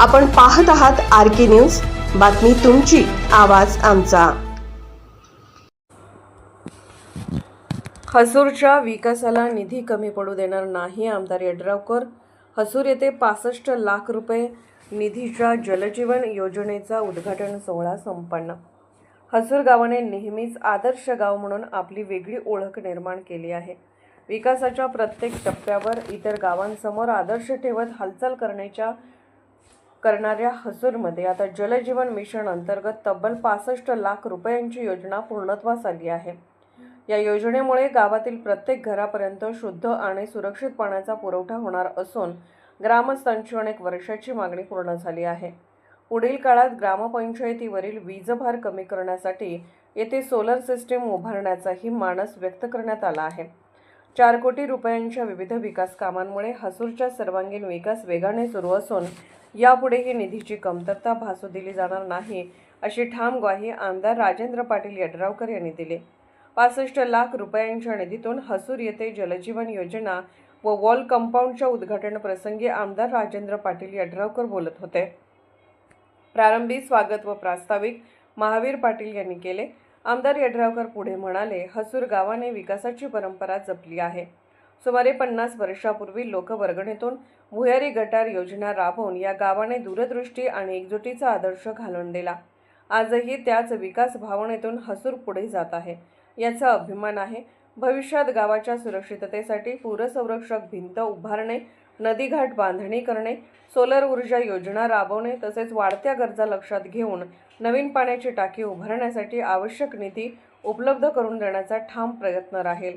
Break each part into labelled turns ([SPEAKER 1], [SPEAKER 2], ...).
[SPEAKER 1] आपण पाहत आहात RK न्यूज, बातमी तुमची, आवाज आमचा। हसूरच्या विकासाला निधी कमी पडू देणार नाही, आमदार यड्रावकर। हसूर येथे 65 लाख रुपये निधीच्या जलजीवन योजनेचा उद्घाटन सोहळा संपन्न। हसूर गावाने नेहमीच आदर्श गाव म्हणून आपली वेगळी ओळख निर्माण केली आहे। विकासाच्या प्रत्येक टप्प्यावर इतर गावांसमोर आदर्श ठेवत हालचाल करणाऱ्या हसूरमध्ये आता जलजीवन मिशन अंतर्गत तब्बल 65 लाख रुपयांची योजना पूर्णत्वास आली आहे। या योजनेमुळे गावातील प्रत्येक घरापर्यंत शुद्ध आणि सुरक्षित पाण्याचा पुरवठा होणार असून ग्रामस्थांची अनेक वर्षाची मागणी पूर्ण झाली आहे। पुढील काळात ग्रामपंचायतीवरील वीजभार कमी करण्यासाठी येथे सोलर सिस्टीम उभारण्याचाही मानस व्यक्त करण्यात आला आहे। 4 कोटी रुपयांच्या विविध विकास कामांमुळे हसूरचा सर्वांगीण विकास वेगाने सुरू असून यापुढेही निधीची कमतरता भासू दिली जाणार नाही, अशी ठाम ग्वाही आमदार राजेंद्र पाटील यड्रावकर यांनी दिली। 65 लाख रुपयांच्या निधीतून हसूर येथे जलजीवन योजना व वॉल कंपाऊंडच्या उद्घाटन प्रसंगी आमदार राजेंद्र पाटील यड्रावकर बोलत होते। प्रारंभी स्वागत व प्रास्ताविक महावीर पाटील यांनी केले। आमदार यड्रावकर पुढे म्हणाले, हसूर गावाने विकासाची परंपरा जपली आहे। सुमारे 50 वर्षापूर्वी लोकवर्गणीतून भुयारी गटार योजना राबवून या गावाने दूरदृष्टी आणि एकजुटीचा आदर्श घालून दिला। आजही त्याच विकास भावनेतून हसूर पुढे जात आहे, याचा अभिमान आहे। भविष्यात गावाच्या सुरक्षिततेसाठी पूरसंरक्षक भिंत उभारणे, नदीघाट बांधणी करणे, सोलर ऊर्जा योजना राबवणे तसेच वाढत्या गरजा लक्षात घेऊन नवीन पाण्याची टाकी उभारण्यासाठी आवश्यक निधी उपलब्ध करून देण्याचा ठाम प्रयत्न राहील।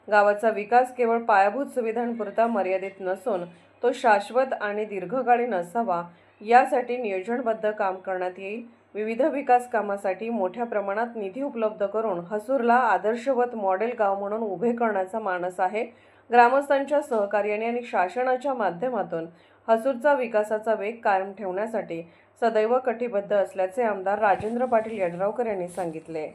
[SPEAKER 1] गावाचा विकास केवळ पायाभूत सुविधांपुरता मर्यादित नसून तो शाश्वत आणि दीर्घकालीन असावा, यासाठी नियोजनबद्ध काम करण्यात येईल। विविध विकास कामासाठी मोठ्या प्रमाणात निधी उपलब्ध करून हसूरला आदर्शवत मॉडेल गाव म्हणून उभे करण्याचा मानस आहे। ग्रामस्थांच्या सहकार्याने आणि शासनाच्या माध्यमातून हसूरचा विकासाचा वेग कायम ठेवण्यासाठी सदैव कटिबद्ध असल्याचे आमदार राजेंद्र पाटील यड्रावकर यांनी सांगितले।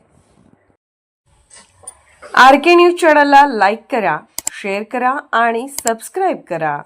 [SPEAKER 1] RK न्यूज चॅनलला लाईक करा, शेअर करा आणि सबस्क्राईब करा।